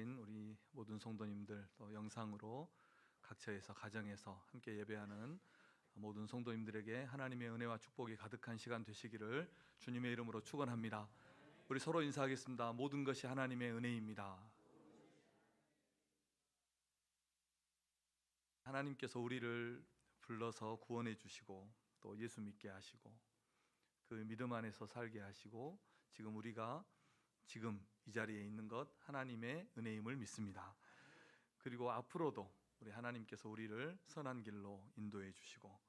계신 우리 모든 성도님들, 또 영상으로 각처에서 가정에서 함께 예배하는 모든 성도님들에게 하나님의 은혜와 축복이 가득한 시간 되시기를 주님의 이름으로 축원합니다. 우리 서로 인사하겠습니다. 모든 것이 하나님의 은혜입니다. 하나님께서 우리를 불러서 구원해 주시고 또 예수 믿게 하시고 그 믿음 안에서 살게 하시고 지금 우리가 이 자리에 있는 것 하나님의 은혜임을 믿습니다. 그리고 앞으로도 우리 하나님께서 우리를 선한 길로 인도해 주시고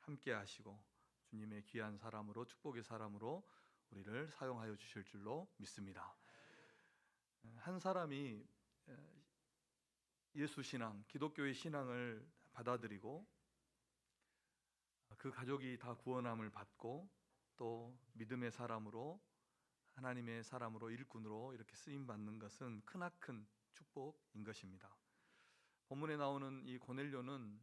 함께 하시고 주님의 귀한 사람으로, 축복의 사람으로 우리를 사용하여 주실 줄로 믿습니다. 한 사람이 예수 신앙, 기독교의 신앙을 받아들이고 그 가족이 다 구원함을 받고 또 믿음의 사람으로, 하나님의 사람으로, 일꾼으로 이렇게 쓰임 받는 것은 크나큰 축복인 것입니다. 본문에 나오는 이 고넬료는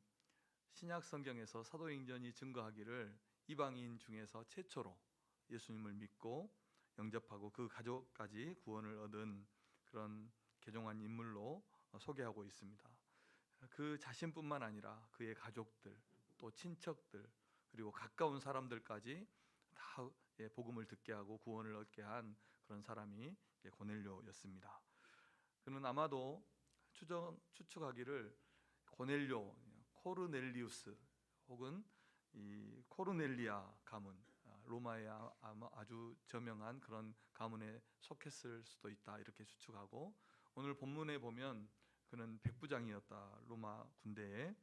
신약 성경에서 사도행전이 증거하기를 이방인 중에서 최초로 예수님을 믿고 영접하고 그 가족까지 구원을 얻은 그런 개종한 인물로 소개하고 있습니다. 그 자신뿐만 아니라 그의 가족들, 또 친척들, 그리고 가까운 사람들까지 다 복음을 듣게 하고 구원을 얻게 한 그런 사람이 고넬료였습니다. 그는 아마도 추측하기를 고넬료, 코르넬리우스 혹은 이 코르넬리아 가문, 로마의 아주 저명한 그런 가문에 속했을 수도 있다, 이렇게 추측하고, 오늘 본문에 보면 그는 백부장이었다, 로마 군대에,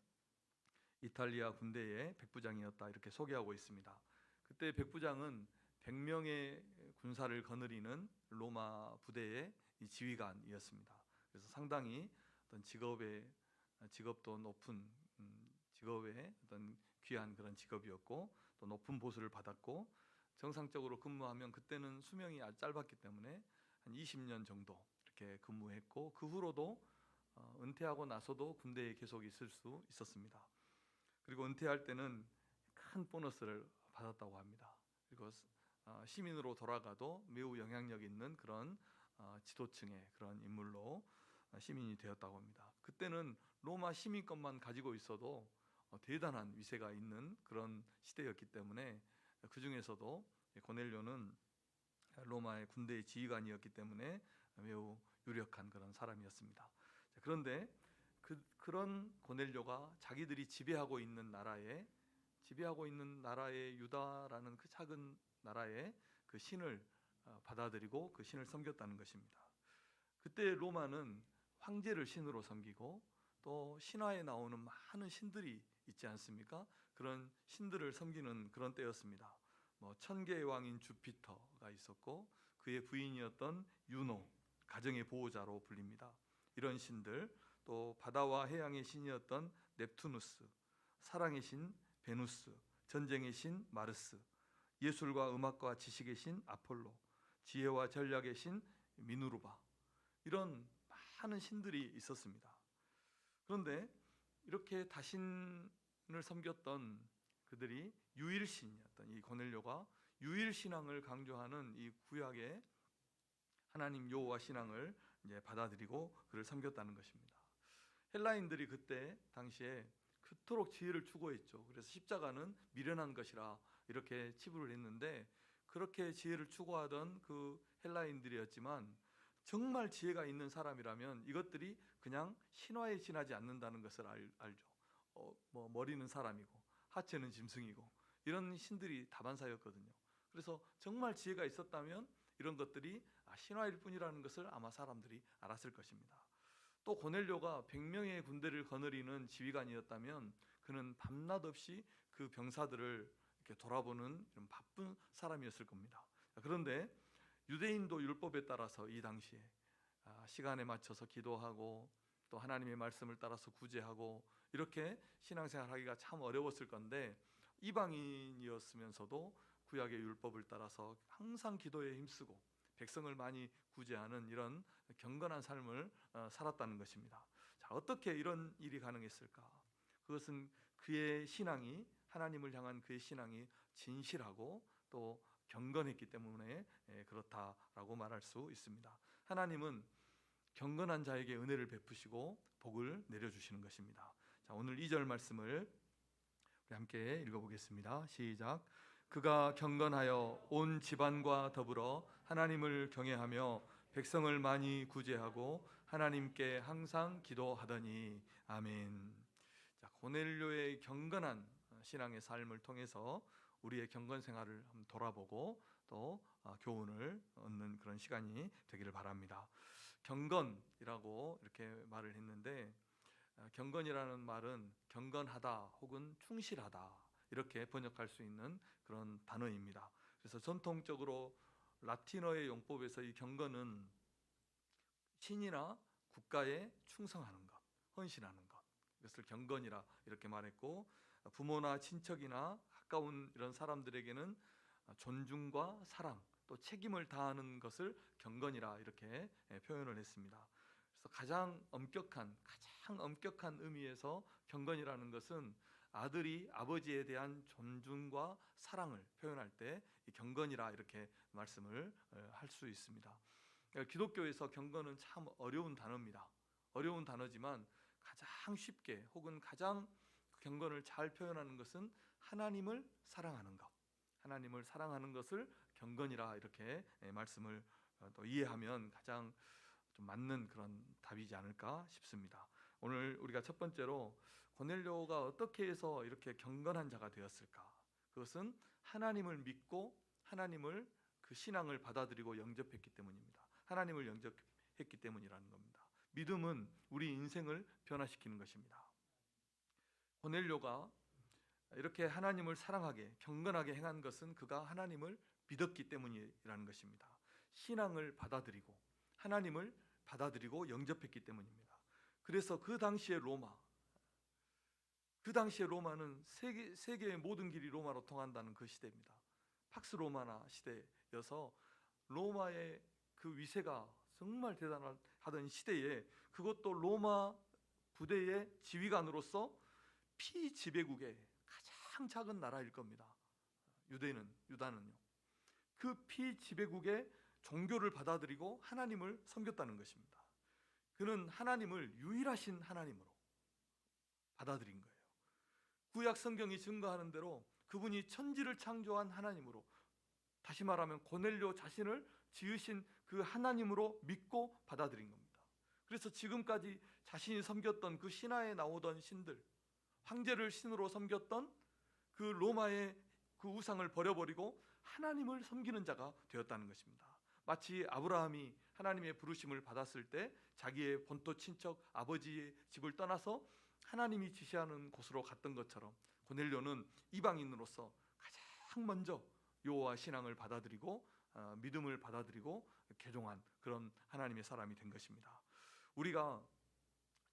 이탈리아 군대의 백부장이었다, 이렇게 소개하고 있습니다. 그때 백부장은 100명의 군사를 거느리는 로마 부대의 지휘관이었습니다. 그래서 상당히 어떤 직업도 높은 직업의 어떤 귀한 그런 직업이었고, 또 높은 보수를 받았고, 정상적으로 근무하면 그때는 수명이 아주 짧았기 때문에 한 20년 정도 이렇게 근무했고, 그 후로도 은퇴하고 나서도 군대에 계속 있을 수 있었습니다. 그리고 은퇴할 때는 큰 보너스를 받았다고 합니다. 그리고 시민으로 돌아가도 매우 영향력 있는 그런 지도층의 그런 인물로 시민이 되었다고 합니다. 그때는 로마 시민권만 가지고 있어도 대단한 위세가 있는 그런 시대였기 때문에, 그 중에서도 고넬료는 로마의 군대의 지휘관이었기 때문에 매우 유력한 그런 사람이었습니다. 그런데 그런 고넬료가 자기들이 지배하고 있는 나라의 유다라는 그 작은 나라의 그 신을 받아들이고 그 신을 섬겼다는 것입니다. 그때 로마는 황제를 신으로 섬기고 또 신화에 나오는 많은 신들이 있지 않습니까? 그런 신들을 섬기는 그런 때였습니다. 천계의 왕인 주피터가 있었고, 그의 부인이었던 유노, 가정의 보호자로 불립니다. 이런 신들, 또 바다와 해양의 신이었던 넵투누스, 사랑의 신 베누스, 전쟁의 신 마르스, 예술과 음악과 지식의 신 아폴로, 지혜와 전략의 신 미누르바, 이런 많은 신들이 있었습니다. 그런데 이렇게 다신을 섬겼던 그들이 유일신이었던 이 고넬료가 유일신앙을 강조하는 이 구약의 하나님 여호와 신앙을 이제 받아들이고 그를 섬겼다는 것입니다. 헬라인들이 그때 당시에 그토록 지혜를 추구했죠. 그래서 십자가는 미련한 것이라 이렇게 치부를 했는데, 그렇게 지혜를 추구하던 그 헬라인들이었지만 정말 지혜가 있는 사람이라면 이것들이 그냥 신화에 지나지 않는다는 것을 알죠. 머리는 사람이고 하체는 짐승이고 이런 신들이 다반사였거든요. 그래서 정말 지혜가 있었다면 이런 것들이 신화일 뿐이라는 것을 아마 사람들이 알았을 것입니다. 또 고넬료가 100명의 군대를 거느리는 지휘관이었다면 그는 밤낮 없이 그 병사들을 이렇게 돌아보는 이런 바쁜 사람이었을 겁니다. 그런데 유대인도 율법에 따라서 이 당시에 시간에 맞춰서 기도하고 또 하나님의 말씀을 따라서 구제하고 이렇게 신앙생활 하기가 참 어려웠을 건데, 이방인이었으면서도 구약의 율법을 따라서 항상 기도에 힘쓰고 백성을 많이 구제하는 이런 경건한 삶을 살았다는 것입니다. 자, 어떻게 이런 일이 가능했을까? 그것은 그의 신앙이, 하나님을 향한 그의 신앙이 진실하고 또 경건했기 때문에 그렇다라고 말할 수 있습니다. 하나님은 경건한 자에게 은혜를 베푸시고 복을 내려주시는 것입니다. 자, 오늘 2절 말씀을 우리 함께 읽어보겠습니다. 시작. 그가 경건하여 온 집안과 더불어 하나님을 경외하며 백성을 많이 구제하고 하나님께 항상 기도하더니. 아멘. 자, 고넬료의 경건한 신앙의 삶을 통해서 우리의 경건 생활을 한번 돌아보고 또 교훈을 얻는 그런 시간이 되기를 바랍니다. 경건이라고 이렇게 말을 했는데, 경건이라는 말은 경건하다 혹은 충실하다 이렇게 번역할 수 있는 그런 단어입니다. 그래서 전통적으로 라틴어의 용법에서 이 경건은 신이나 국가에 충성하는 것, 헌신하는 것, 이것을 경건이라 이렇게 말했고, 부모나 친척이나 가까운 이런 사람들에게는 존중과 사랑 또 책임을 다하는 것을 경건이라 이렇게 표현을 했습니다. 그래서 가장 엄격한 의미에서 경건이라는 것은 아들이 아버지에 대한 존중과 사랑을 표현할 때 이 경건이라 이렇게 말씀을 할 수 있습니다. 기독교에서 경건은 참 어려운 단어입니다. 어려운 단어지만 가장 쉽게 혹은 가장 경건을 잘 표현하는 것은 하나님을 사랑하는 것, 하나님을 사랑하는 것을 경건이라 이렇게 말씀을 또 이해하면 가장 좀 맞는 그런 답이지 않을까 싶습니다. 오늘 우리가 첫 번째로 고넬료가 어떻게 해서 이렇게 경건한 자가 되었을까? 그것은 하나님을 믿고 하나님을 그 신앙을 받아들이고 영접했기 때문입니다. 하나님을 영접했기 때문이라는 겁니다. 믿음은 우리 인생을 변화시키는 것입니다. 고넬료가 이렇게 하나님을 사랑하게 경건하게 행한 것은 그가 하나님을 믿었기 때문이라는 것입니다. 신앙을 받아들이고 하나님을 받아들이고 영접했기 때문입니다. 그래서 그 당시의 로마는 세계의 모든 길이 로마로 통한다는 그 시대입니다. 팍스 로마나 시대여서 로마의 그 위세가 정말 대단하던 시대에, 그것도 로마 부대의 지휘관으로서 피지배국의 가장 작은 나라일 겁니다. 유다는요. 그 피지배국의 종교를 받아들이고 하나님을 섬겼다는 것입니다. 그는 하나님을 유일하신 하나님으로 받아들인 거예요. 구약 성경이 증거하는 대로 그분이 천지를 창조한 하나님으로, 다시 말하면 고넬료 자신을 지으신 그 하나님으로 믿고 받아들인 겁니다. 그래서 지금까지 자신이 섬겼던 그 신화에 나오던 신들, 황제를 신으로 섬겼던 그 로마의 그 우상을 버려버리고 하나님을 섬기는 자가 되었다는 것입니다. 마치 아브라함이 하나님의 부르심을 받았을 때 자기의 본토 친척 아버지의 집을 떠나서 하나님이 지시하는 곳으로 갔던 것처럼, 고넬료는 이방인으로서 가장 먼저 여호와 신앙을 받아들이고 믿음을 받아들이고 개종한 그런 하나님의 사람이 된 것입니다. 우리가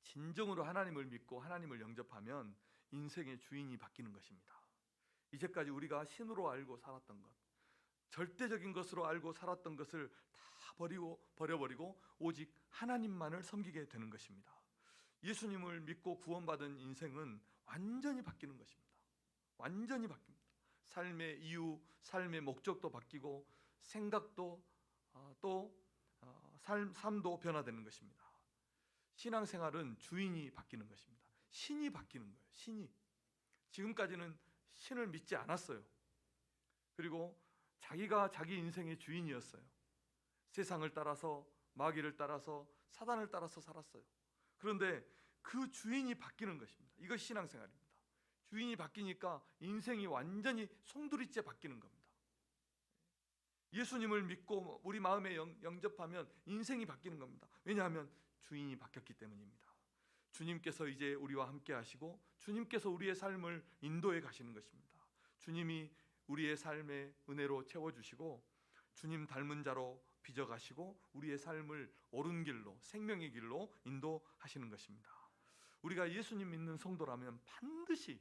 진정으로 하나님을 믿고 하나님을 영접하면 인생의 주인이 바뀌는 것입니다. 이제까지 우리가 신으로 알고 살았던 것, 절대적인 것으로 알고 살았던 것을 다 버려버리고 오직 하나님만을 섬기게 되는 것입니다. 예수님을 믿고 구원받은 인생은 완전히 바뀌는 것입니다. 완전히 바뀝니다. 삶의 이유, 삶의 목적도 바뀌고 생각도 삶도 변화되는 것입니다. 신앙생활은 주인이 바뀌는 것입니다. 신이 바뀌는 거예요. 신이. 지금까지는 신을 믿지 않았어요. 그리고 자기가 자기 인생의 주인이었어요. 세상을 따라서, 마귀를 따라서, 사단을 따라서 살았어요. 그런데 그 주인이 바뀌는 것입니다. 이것이 신앙생활입니다. 주인이 바뀌니까 인생이 완전히 송두리째 바뀌는 겁니다. 예수님을 믿고 우리 마음에 영접하면 인생이 바뀌는 겁니다. 왜냐하면 주인이 바뀌었기 때문입니다. 주님께서 이제 우리와 함께 하시고 주님께서 우리의 삶을 인도해 가시는 것입니다. 주님이 우리의 삶에 은혜로 채워주시고 주님 닮은 자로 빚어가시고 우리의 삶을 옳은 길로, 생명의 길로 인도하시는 것입니다. 우리가 예수님 믿는 성도라면 반드시,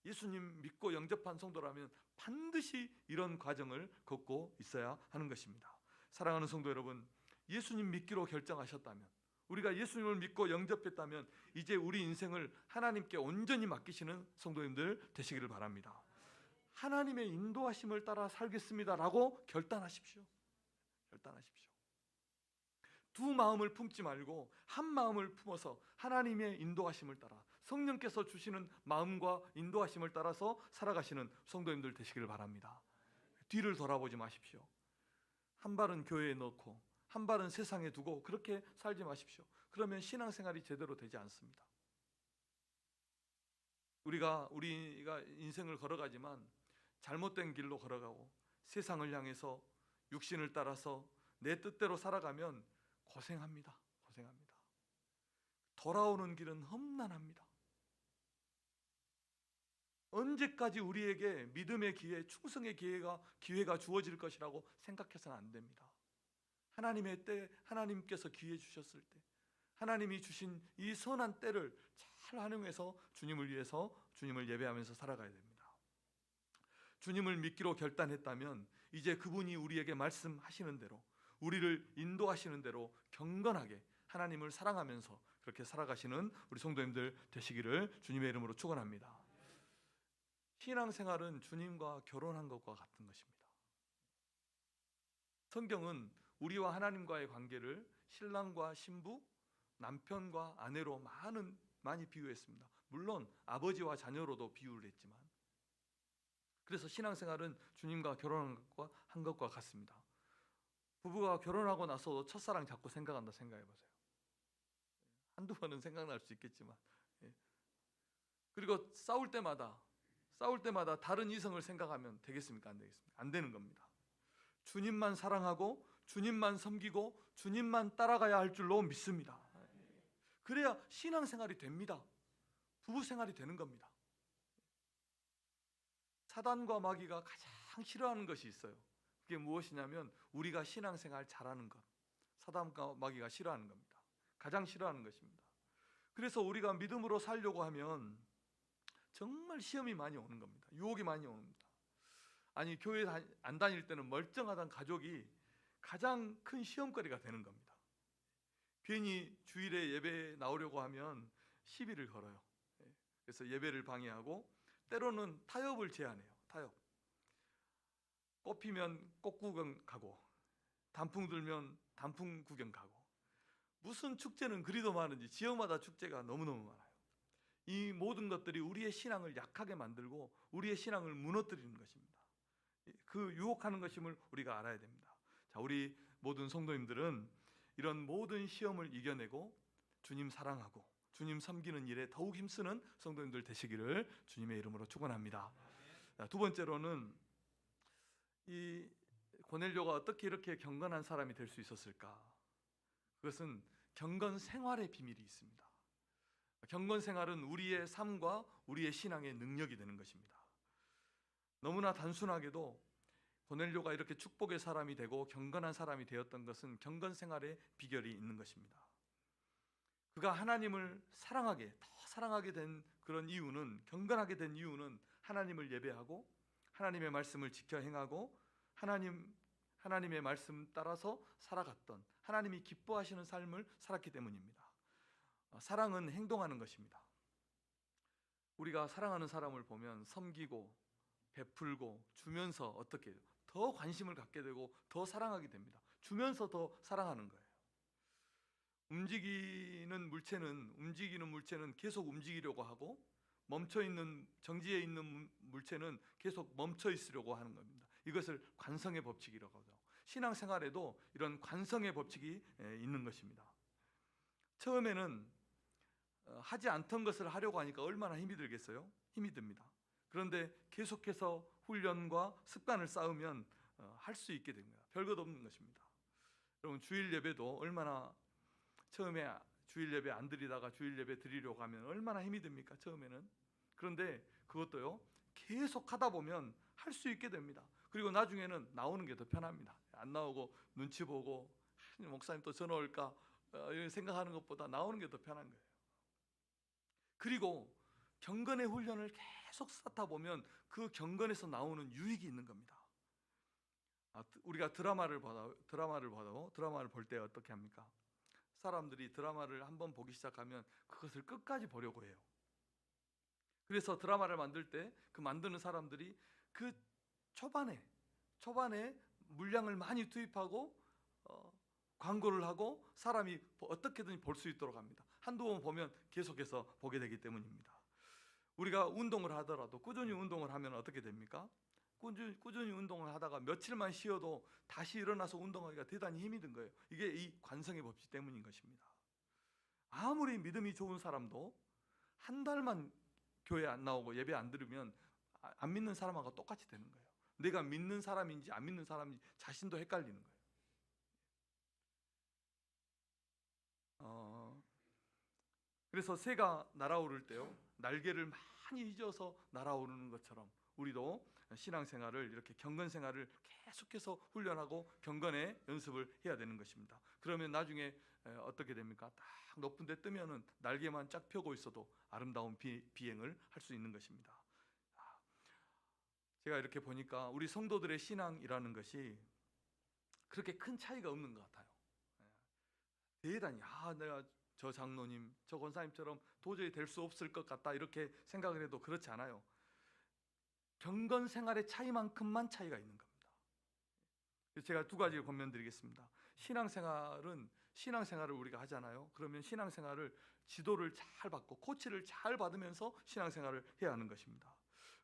예수님 믿고 영접한 성도라면 반드시 이런 과정을 겪고 있어야 하는 것입니다. 사랑하는 성도 여러분, 예수님 믿기로 결정하셨다면, 우리가 예수님을 믿고 영접했다면 이제 우리 인생을 하나님께 온전히 맡기시는 성도님들 되시기를 바랍니다. 하나님의 인도하심을 따라 살겠습니다라고 결단하십시오. 두 마음을 품지 말고 한 마음을 품어서 하나님의 인도하심을 따라 성령께서 주시는 마음과 인도하심을 따라서 살아가시는 성도님들 되시기를 바랍니다. 뒤를 돌아보지 마십시오. 한 발은 교회에 넣고 한 발은 세상에 두고 그렇게 살지 마십시오. 그러면 신앙생활이 제대로 되지 않습니다. 우리가 인생을 걸어가지만 잘못된 길로 걸어가고 세상을 향해서 육신을 따라서 내 뜻대로 살아가면 고생합니다. 돌아오는 길은 험난합니다. 언제까지 우리에게 믿음의 기회, 충성의 기회가 주어질 것이라고 생각해서는 안 됩니다. 하나님의 때, 하나님께서 기회 주셨을 때, 하나님이 주신 이 선한 때를 잘 활용해서 주님을 위해서 주님을 예배하면서 살아가야 됩니다. 주님을 믿기로 결단했다면 이제 그분이 우리에게 말씀하시는 대로, 우리를 인도하시는 대로 경건하게 하나님을 사랑하면서 그렇게 살아가시는 우리 성도님들 되시기를 주님의 이름으로 축원합니다. 신앙생활은 주님과 결혼한 것과 같은 것입니다. 성경은 우리와 하나님과의 관계를 신랑과 신부, 남편과 아내로 많이 비유했습니다. 물론 아버지와 자녀로도 비유를 했지만, 그래서 신앙생활은 주님과 결혼한 것과 같습니다. 부부가 결혼하고 나서 첫사랑 자꾸 생각한다 생각해보세요. 한두 번은 생각날 수 있겠지만, 그리고 싸울 때마다 다른 이성을 생각하면 되겠습니까? 안 되겠습니까? 안 되는 겁니다. 주님만 사랑하고 주님만 섬기고 주님만 따라가야 할 줄로 믿습니다. 그래야 신앙생활이 됩니다. 부부생활이 되는 겁니다. 사단과 마귀가 가장 싫어하는 것이 있어요. 그게 무엇이냐면 우리가 신앙생활 잘하는 것. 사단과 마귀가 싫어하는 겁니다. 가장 싫어하는 것입니다. 그래서 우리가 믿음으로 살려고 하면 정말 시험이 많이 오는 겁니다. 유혹이 많이 옵니다. 아니, 교회 안 다닐 때는 멀쩡하던 가족이 가장 큰 시험거리가 되는 겁니다. 괜히 주일에 예배에 나오려고 하면 시비를 걸어요. 그래서 예배를 방해하고 때로는 타협을 제안해요. 타협. 꽃 피면 꽃 구경 가고 단풍 들면 단풍 구경 가고, 무슨 축제는 그리도 많은지 지역마다 축제가 너무너무 많아요. 이 모든 것들이 우리의 신앙을 약하게 만들고 우리의 신앙을 무너뜨리는 것입니다. 그 유혹하는 것임을 우리가 알아야 됩니다. 자, 우리 모든 성도님들은 이런 모든 시험을 이겨내고 주님 사랑하고 주님 섬기는 일에 더욱 힘쓰는 성도님들 되시기를 주님의 이름으로 축원합니다. 두 번째로는 이 고넬료가 어떻게 이렇게 경건한 사람이 될 수 있었을까? 그것은 경건 생활의 비밀이 있습니다. 경건 생활은 우리의 삶과 우리의 신앙의 능력이 되는 것입니다. 너무나 단순하게도 고넬료가 이렇게 축복의 사람이 되고 경건한 사람이 되었던 것은 경건 생활의 비결이 있는 것입니다. 그가 하나님을 더 사랑하게 된 그런 이유는, 경건하게 된 이유는 하나님을 예배하고 하나님의 말씀을 지켜 행하고 하나님의 말씀 따라서 살아갔던, 하나님이 기뻐하시는 삶을 살았기 때문입니다. 사랑은 행동하는 것입니다. 우리가 사랑하는 사람을 보면 섬기고 베풀고 주면서 어떻게 해요? 더 관심을 갖게 되고 더 사랑하게 됩니다. 주면서 더 사랑하는 거예요. 움직이는 물체는 계속 움직이려고 하고, 정지해 있는 물체는 계속 멈춰 있으려고 하는 겁니다. 이것을 관성의 법칙이라고 하죠. 신앙생활에도 이런 관성의 법칙이 있는 것입니다. 처음에는 하지 않던 것을 하려고 하니까 얼마나 힘이 들겠어요? 힘이 듭니다. 그런데 계속해서 훈련과 습관을 쌓으면 할 수 있게 됩니다. 별것 없는 것입니다. 여러분, 주일 예배도 얼마나, 처음에 주일 예배 안 드리다가 주일 예배 드리려고 하면 얼마나 힘이 듭니까? 처음에는. 그런데 그것도요, 계속 하다 보면 할 수 있게 됩니다. 그리고 나중에는 나오는 게 더 편합니다. 안 나오고 눈치 보고 목사님 또 전화 올까 이런 생각하는 것보다 나오는 게 더 편한 거예요. 그리고 경건의 훈련을 계속 쌓다 보면 그 경건에서 나오는 유익이 있는 겁니다. 우리가 드라마를 볼 때 어떻게 합니까? 사람들이 드라마를 한번 보기 시작하면 그것을 끝까지 보려고 해요. 그래서 드라마를 만들 때 그 만드는 사람들이 그 초반에 물량을 많이 투입하고 광고를 하고 사람이 어떻게든 볼 수 있도록 합니다. 한두 번 보면 계속해서 보게 되기 때문입니다. 우리가 운동을 하더라도 꾸준히 운동을 하면 어떻게 됩니까? 꾸준히 운동을 하다가 며칠만 쉬어도 다시 일어나서 운동하기가 대단히 힘이 든 거예요. 이게 이 관성의 법칙 때문인 것입니다. 아무리 믿음이 좋은 사람도 한 달만 교회 안 나오고 예배 안 들으면 안 믿는 사람하고 똑같이 되는 거예요. 내가 믿는 사람인지 안 믿는 사람인지 자신도 헷갈리는 거예요. 그래서 새가 날아오를 때요, 날개를 많이 휘저어서 날아오르는 것처럼 우리도 신앙생활을, 이렇게 경건생활을 계속해서 훈련하고 경건의 연습을 해야 되는 것입니다. 그러면 나중에 어떻게 됩니까? 딱 높은 데 뜨면은 날개만 쫙 펴고 있어도 아름다운 비행을 할 수 있는 것입니다. 제가 이렇게 보니까 우리 성도들의 신앙이라는 것이 그렇게 큰 차이가 없는 것 같아요. 대단히 내가 저 장로님, 저 권사님처럼 도저히 될 수 없을 것 같다 이렇게 생각을 해도 그렇지 않아요. 경건 생활의 차이만큼만 차이가 있는 겁니다. 제가 두 가지를 권면드리겠습니다. 신앙생활을 우리가 하잖아요. 그러면 신앙생활을 지도를 잘 받고 코치를 잘 받으면서 신앙생활을 해야 하는 것입니다.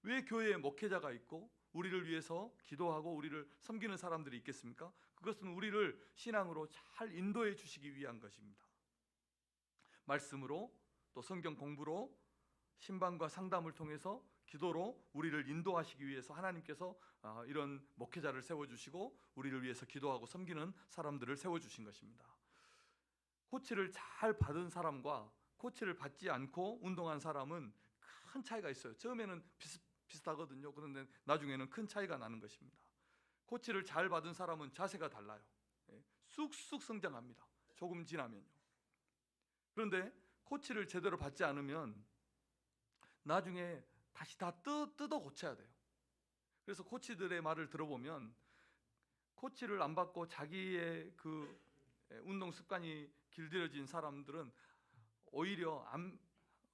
왜 교회에 목회자가 있고 우리를 위해서 기도하고 우리를 섬기는 사람들이 있겠습니까? 그것은 우리를 신앙으로 잘 인도해 주시기 위한 것입니다. 말씀으로, 또 성경 공부로, 신방과 상담을 통해서 기도로 우리를 인도하시기 위해서 하나님께서 이런 목회자를 세워주시고 우리를 위해서 기도하고 섬기는 사람들을 세워주신 것입니다. 코치를 잘 받은 사람과 코치를 받지 않고 운동한 사람은 큰 차이가 있어요. 처음에는 비슷하거든요. 그런데 나중에는 큰 차이가 나는 것입니다. 코치를 잘 받은 사람은 자세가 달라요. 쑥쑥 성장합니다. 조금 지나면요. 그런데 코치를 제대로 받지 않으면 나중에 다시 다 뜯어 고쳐야 돼요. 그래서 코치들의 말을 들어보면 코치를 안 받고 자기의 그 운동 습관이 길들여진 사람들은 오히려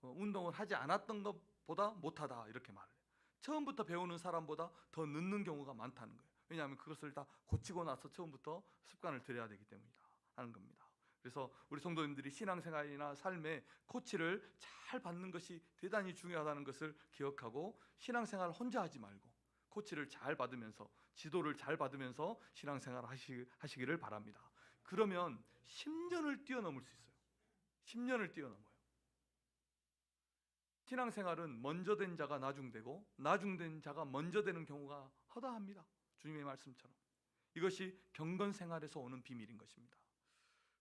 운동을 하지 않았던 것보다 못하다 이렇게 말을 해요. 처음부터 배우는 사람보다 더 늦는 경우가 많다는 거예요. 왜냐하면 그것을 다 고치고 나서 처음부터 습관을 들여야 되기 때문이다 하는 겁니다. 그래서 우리 성도님들이 신앙생활이나 삶에 코치를 잘 받는 것이 대단히 중요하다는 것을 기억하고 신앙생활을 혼자 하지 말고 코치를 잘 받으면서 지도를 잘 받으면서 신앙생활을 하시기를 바랍니다. 그러면 10년을 뛰어넘을 수 있어요. 10년을 뛰어넘어요. 신앙생활은 먼저 된 자가 나중되고 나중된 자가 먼저 되는 경우가 허다합니다. 주님의 말씀처럼. 이것이 경건생활에서 오는 비밀인 것입니다.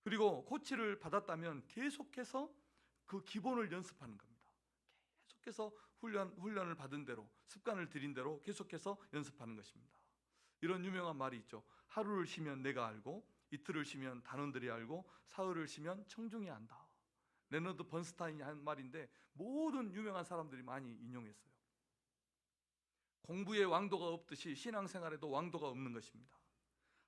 그리고 코치를 받았다면 계속해서 그 기본을 연습하는 겁니다. 계속해서 훈련을 받은 대로, 습관을 들인 대로 계속해서 연습하는 것입니다. 이런 유명한 말이 있죠. 하루를 쉬면 내가 알고, 이틀을 쉬면 단원들이 알고, 사흘을 쉬면 청중이 안다. 레너드 번스타인이 한 말인데 모든 유명한 사람들이 많이 인용했어요. 공부에 왕도가 없듯이 신앙생활에도 왕도가 없는 것입니다.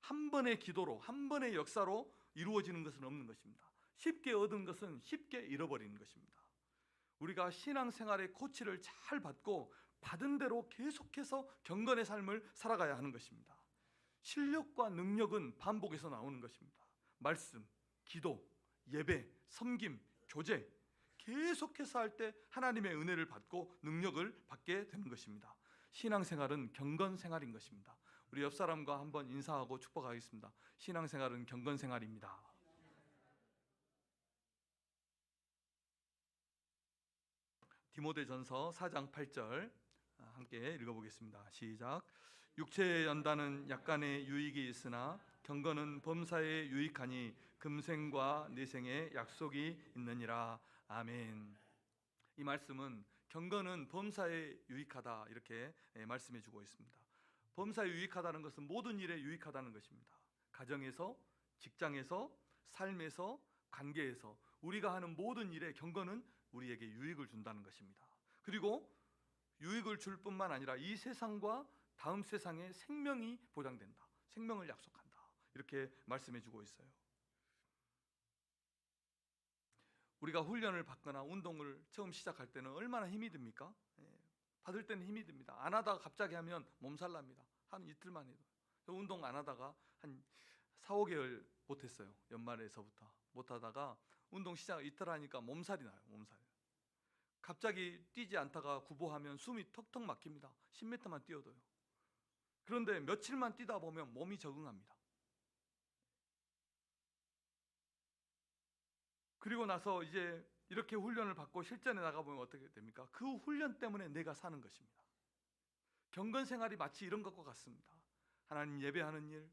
한 번의 기도로, 한 번의 역사로 이루어지는 것은 없는 것입니다. 쉽게 얻은 것은 쉽게 잃어버리는 것입니다. 우리가 신앙생활의 코치를 잘 받고 받은 대로 계속해서 경건의 삶을 살아가야 하는 것입니다. 실력과 능력은 반복해서 나오는 것입니다. 말씀, 기도, 예배, 섬김, 교제 계속해서 할 때 하나님의 은혜를 받고 능력을 받게 되는 것입니다. 신앙생활은 경건생활인 것입니다. 우리 옆 사람과 한번 인사하고 축복하겠습니다. 신앙생활은 경건생활입니다. 디모데전서 4장 8절 함께 읽어보겠습니다. 시작. 육체의 연단은 약간의 유익이 있으나 경건은 범사에 유익하니 금생과 내생에 약속이 있느니라. 아멘. 이 말씀은 경건은 범사에 유익하다 이렇게 말씀해 주고 있습니다. 범사에 유익하다는 것은 모든 일에 유익하다는 것입니다. 가정에서, 직장에서, 삶에서, 관계에서 우리가 하는 모든 일에 경건은 우리에게 유익을 준다는 것입니다. 그리고 유익을 줄 뿐만 아니라 이 세상과 다음 세상에 생명이 보장된다. 생명을 약속한다. 이렇게 말씀해 주고 있어요. 우리가 훈련을 받거나 운동을 처음 시작할 때는 얼마나 힘이 듭니까? 받을 때는 힘이 듭니다. 안 하다가 갑자기 하면 몸살 납니다. 한 이틀만 해도. 운동 안 하다가 한 4, 5개월 못했어요. 연말에서부터 못하다가 운동 시작 이틀 하니까 몸살이 나요. 몸살. 갑자기 뛰지 않다가 구보하면 숨이 턱턱 막힙니다. 10m만 뛰어도요. 그런데 며칠만 뛰다 보면 몸이 적응합니다. 그리고 나서 이제 이렇게 훈련을 받고 실전에 나가보면 어떻게 됩니까? 그 훈련 때문에 내가 사는 것입니다. 경건 생활이 마치 이런 것과 같습니다. 하나님 예배하는 일,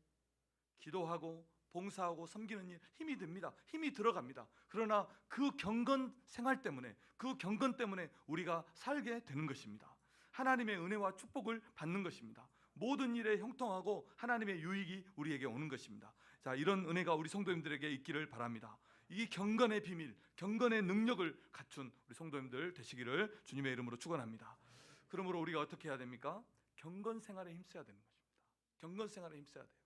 기도하고 봉사하고 섬기는 일, 힘이 듭니다. 힘이 들어갑니다. 그러나 그 경건 생활 때문에, 그 경건 때문에 우리가 살게 되는 것입니다. 하나님의 은혜와 축복을 받는 것입니다. 모든 일에 형통하고 하나님의 유익이 우리에게 오는 것입니다. 자, 이런 은혜가 우리 성도님들에게 있기를 바랍니다. 이 경건의 비밀, 경건의 능력을 갖춘 우리 성도님들 되시기를 주님의 이름으로 축원합니다. 그러므로 우리가 어떻게 해야 됩니까? 경건 생활에 힘써야 되는 것입니다. 경건 생활에 힘써야 돼요.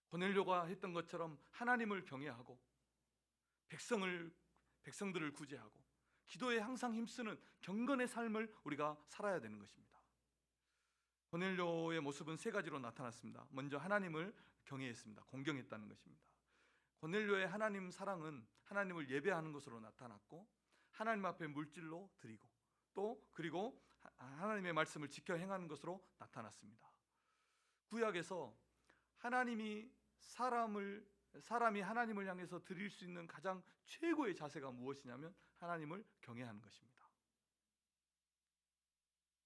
고넬료가 했던 것처럼 하나님을 경외하고 백성들을 구제하고 기도에 항상 힘쓰는 경건의 삶을 우리가 살아야 되는 것입니다. 고넬료의 모습은 세 가지로 나타났습니다. 먼저 하나님을 경외했습니다. 공경했다는 것입니다. 고넬료의 하나님 사랑은 하나님을 예배하는 것으로 나타났고, 하나님 앞에 물질로 드리고, 또 그리고 하나님의 말씀을 지켜 행하는 것으로 나타났습니다. 구약에서 사람이 하나님을 향해서 드릴 수 있는 가장 최고의 자세가 무엇이냐면 하나님을 경외하는 것입니다.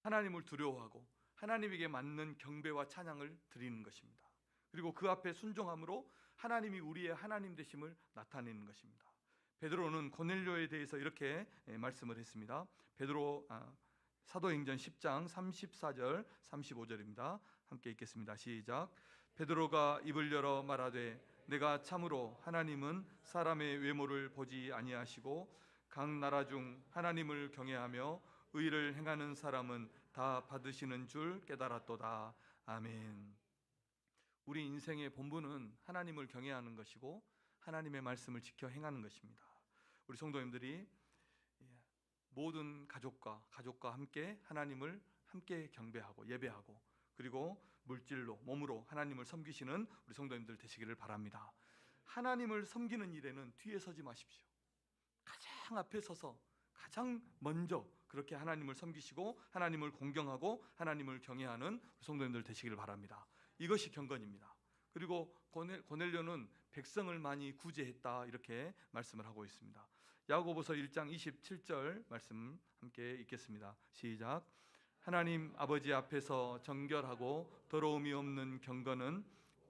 하나님을 두려워하고 하나님에게 맞는 경배와 찬양을 드리는 것입니다. 그리고 그 앞에 순종함으로 하나님이 우리의 하나님 되심을 나타내는 것입니다. 베드로는 고넬료에 대해서 이렇게 말씀을 했습니다. 사도행전 10장 34절 35절입니다. 함께 읽겠습니다. 시작. 베드로가 입을 열어 말하되 내가 참으로 하나님은 사람의 외모를 보지 아니하시고 각 나라 중 하나님을 경외하며 의를 행하는 사람은 다 받으시는 줄 깨달았도다. 아멘. 우리 인생의 본분은 하나님을 경외하는 것이고 하나님의 말씀을 지켜 행하는 것입니다. 우리 성도님들이 모든 가족과 함께 하나님을 함께 경배하고 예배하고 그리고 물질로 몸으로 하나님을 섬기시는 우리 성도님들 되시기를 바랍니다. 하나님을 섬기는 일에는 뒤에 서지 마십시오. 가장 앞에 서서 가장 먼저 그렇게 하나님을 섬기시고 하나님을 공경하고 하나님을 경외하는 우리 성도님들 되시기를 바랍니다. 이것이 경건입니다. 그리고 고넬료는 백성을 많이 구제했다 이렇게 말씀을 하고 있습니다. 야고보서 1장 27절 말씀 함께 읽겠습니다. 시작. 하나님 아버지 앞에서 정결하고 더러움이 없는 경건은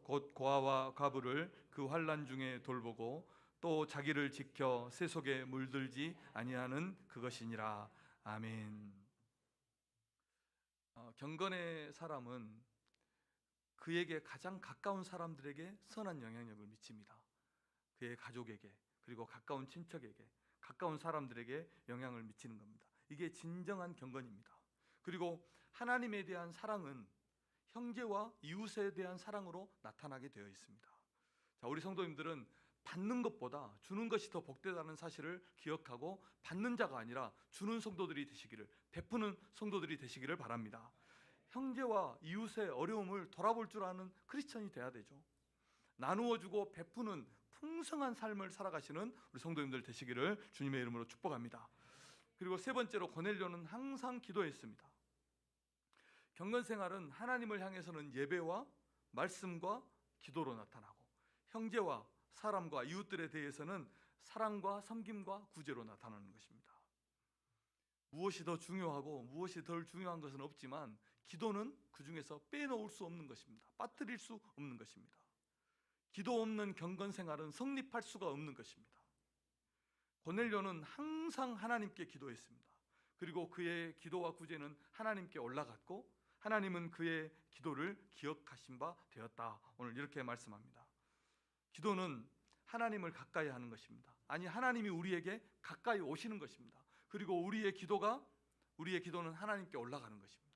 곧 고아와 과부를 그 환난 중에 돌보고 또 자기를 지켜 새 속에 물들지 아니하는 그것이니라. 아멘. 경건의 사람은 그에게 가장 가까운 사람들에게 선한 영향력을 미칩니다. 그의 가족에게 그리고 가까운 친척에게 가까운 사람들에게 영향을 미치는 겁니다. 이게 진정한 경건입니다. 그리고 하나님에 대한 사랑은 형제와 이웃에 대한 사랑으로 나타나게 되어 있습니다. 자, 우리 성도님들은 받는 것보다 주는 것이 더 복되다는 사실을 기억하고 받는 자가 아니라 주는 성도들이 되시기를, 베푸는 성도들이 되시기를 바랍니다. 형제와 이웃의 어려움을 돌아볼 줄 아는 크리스천이 돼야 되죠. 나누어주고 베푸는 풍성한 삶을 살아가시는 우리 성도님들 되시기를 주님의 이름으로 축복합니다. 그리고 세 번째로 고넬료는 항상 기도했습니다. 경건생활은 하나님을 향해서는 예배와 말씀과 기도로 나타나고 형제와 사람과 이웃들에 대해서는 사랑과 섬김과 구제로 나타나는 것입니다. 무엇이 더 중요하고 무엇이 덜 중요한 것은 없지만 기도는 그 중에서 빼놓을 수 없는 것입니다. 빠뜨릴 수 없는 것입니다. 기도 없는 경건생활은 성립할 수가 없는 것입니다. 고넬료는 항상 하나님께 기도했습니다. 그리고 그의 기도와 구제는 하나님께 올라갔고 하나님은 그의 기도를 기억하신 바 되었다. 오늘 이렇게 말씀합니다. 기도는 하나님을 가까이 하는 것입니다. 아니, 하나님이 우리에게 가까이 오시는 것입니다. 그리고 우리의 기도는 하나님께 올라가는 것입니다.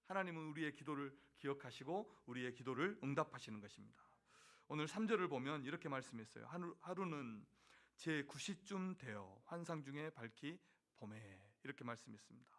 하나님은 우리의 기도를 기억하시고 우리의 기도를 응답하시는 것입니다. 오늘 3절을 보면 이렇게 말씀했어요. 하루는 제 9시쯤 되어 환상 중에 밝히 봄에 이렇게 말씀했습니다.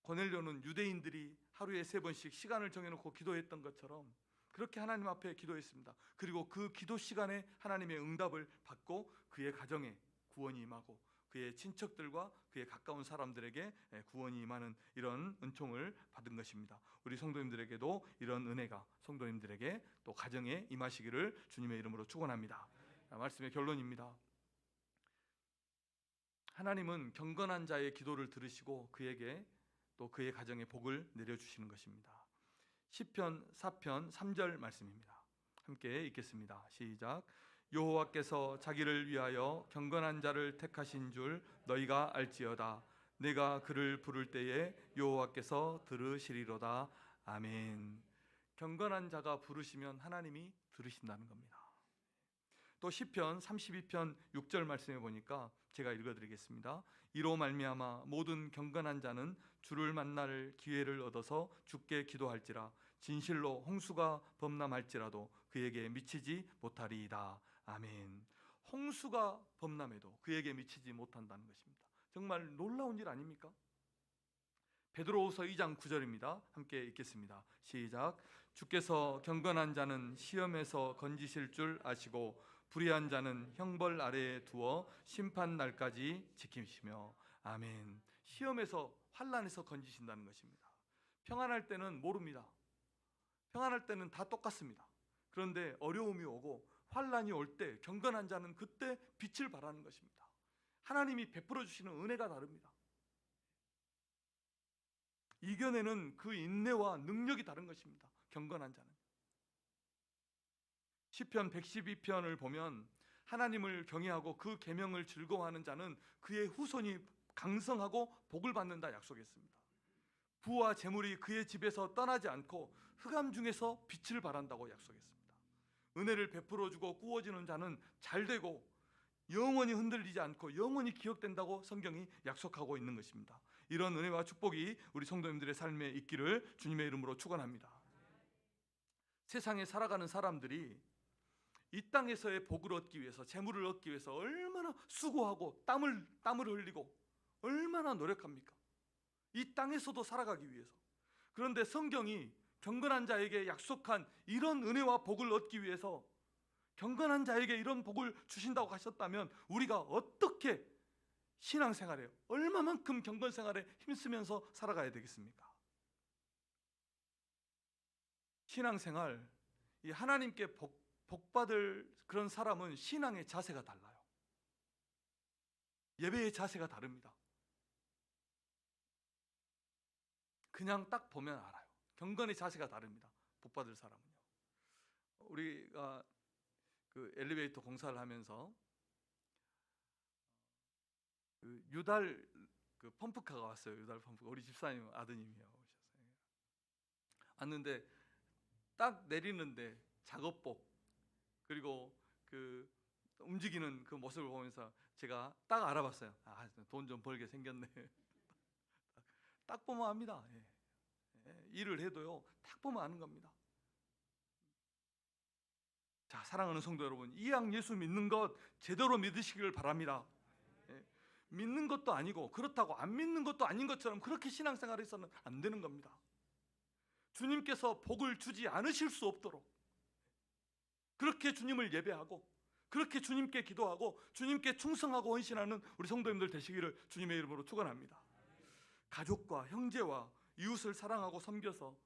고넬료는 유대인들이 하루에 3번씩 시간을 정해놓고 기도했던 것처럼 그렇게 하나님 앞에 기도했습니다. 그리고 그 기도 시간에 하나님의 응답을 받고 그의 가정에 구원이 임하고 그의 친척들과 그의 가까운 사람들에게 구원이 임하는 이런 은총을 받은 것입니다. 우리 성도님들에게도 이런 은혜가 성도님들에게 또 가정에 임하시기를 주님의 이름으로 축원합니다. 말씀의 결론입니다. 하나님은 경건한 자의 기도를 들으시고 그에게 또 그의 가정에 복을 내려주시는 것입니다. 시편 4편 3절 말씀입니다. 함께 읽겠습니다. 시작. 여호와께서 자기를 위하여 경건한 자를 택하신 줄 너희가 알지어다. 내가 그를 부를 때에 여호와께서 들으시리로다. 아멘. 경건한 자가 부르시면 하나님이 들으신다는 겁니다. 또 시편 32편 6절 말씀해 보니까 제가 읽어드리겠습니다. 이로 말미암아 모든 경건한 자는 주를 만날 기회를 얻어서 주께 기도할지라. 진실로 홍수가 범람할지라도 그에게 미치지 못하리이다. 아멘. 홍수가 범람해도 그에게 미치지 못한다는 것입니다. 정말 놀라운 일 아닙니까? 베드로후서 2장 9절입니다. 함께 읽겠습니다. 시작. 주께서 경건한 자는 시험에서 건지실 줄 아시고 불의한 자는 형벌 아래에 두어 심판 날까지 지키시며. 아멘. 시험에서 환난에서 건지신다는 것입니다. 평안할 때는 모릅니다. 평안할 때는 다 똑같습니다. 그런데 어려움이 오고 환난이 올 때 경건한 자는 그때 빛을 발하는 것입니다. 하나님이 베풀어 주시는 은혜가 다릅니다. 이겨내는 그 인내와 능력이 다른 것입니다. 경건한 자는. 시편 112편을 보면 하나님을 경외하고 그 계명을 즐거워하는 자는 그의 후손이 강성하고 복을 받는다 약속했습니다. 부와 재물이 그의 집에서 떠나지 않고 흑암 중에서 빛을 발한다고 약속했습니다. 은혜를 베풀어 주고 꾸어지는 자는 잘되고 영원히 흔들리지 않고 영원히 기억된다고 성경이 약속하고 있는 것입니다. 이런 은혜와 축복이 우리 성도님들의 삶에 있기를 주님의 이름으로 축원합니다. 세상에 살아가는 사람들이 이 땅에서의 복을 얻기 위해서, 재물을 얻기 위해서 얼마나 수고하고 땀을 흘리고 얼마나 노력합니까? 이 땅에서도 살아가기 위해서. 그런데 성경이 경건한 자에게 약속한 이런 은혜와 복을 얻기 위해서 경건한 자에게 이런 복을 주신다고 하셨다면 우리가 어떻게 신앙생활에 얼마만큼 경건생활에 힘쓰면서 살아가야 되겠습니까? 신앙생활, 이 하나님께 복받을 그런 사람은 신앙의 자세가 달라요. 예배의 자세가 다릅니다. 그냥 딱 보면 알아요. 경건의 자세가 다릅니다. 복받을 사람은요. 우리가 그 엘리베이터 공사를 하면서 그 유달 그 펌프카가 왔어요. 유달 펌프카. 우리 집사님 아드님이요 오셨어요. 왔는데 딱 내리는데 작업복 그리고 그 움직이는 그 모습을 보면서 제가 딱 알아봤어요. 아, 돈 좀 벌게 생겼네. 딱 보면 압니다. 예. 예. 일을 해도요, 딱 보면 아는 겁니다. 자, 사랑하는 성도 여러분, 이양 예수 믿는 것 제대로 믿으시길 바랍니다. 예. 믿는 것도 아니고 그렇다고 안 믿는 것도 아닌 것처럼 그렇게 신앙생활을 해서는 안 되는 겁니다. 주님께서 복을 주지 않으실 수 없도록 그렇게 주님을 예배하고 그렇게 주님께 기도하고 주님께 충성하고 헌신하는 우리 성도님들 되시기를 주님의 이름으로 축원합니다. 가족과 형제와 이웃을 사랑하고 섬겨서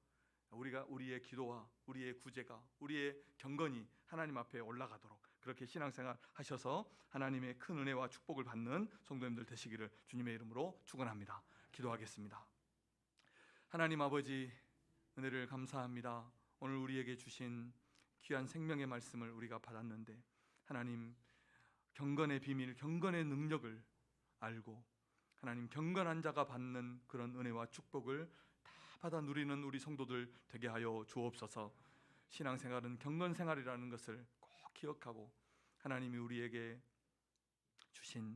우리의 기도와 우리의 구제가 우리의 경건이 하나님 앞에 올라가도록 그렇게 신앙생활 하셔서 하나님의 큰 은혜와 축복을 받는 성도님들 되시기를 주님의 이름으로 축원합니다. 기도하겠습니다. 하나님 아버지, 은혜를 감사합니다. 오늘 우리에게 주신 귀한 생명의 말씀을 우리가 받았는데 하나님, 경건의 비밀, 경건의 능력을 알고 하나님, 경건한 자가 받는 그런 은혜와 축복을 다 받아 누리는 우리 성도들 되게 하여 주옵소서. 신앙생활은 경건생활이라는 것을 꼭 기억하고 하나님이 우리에게 주신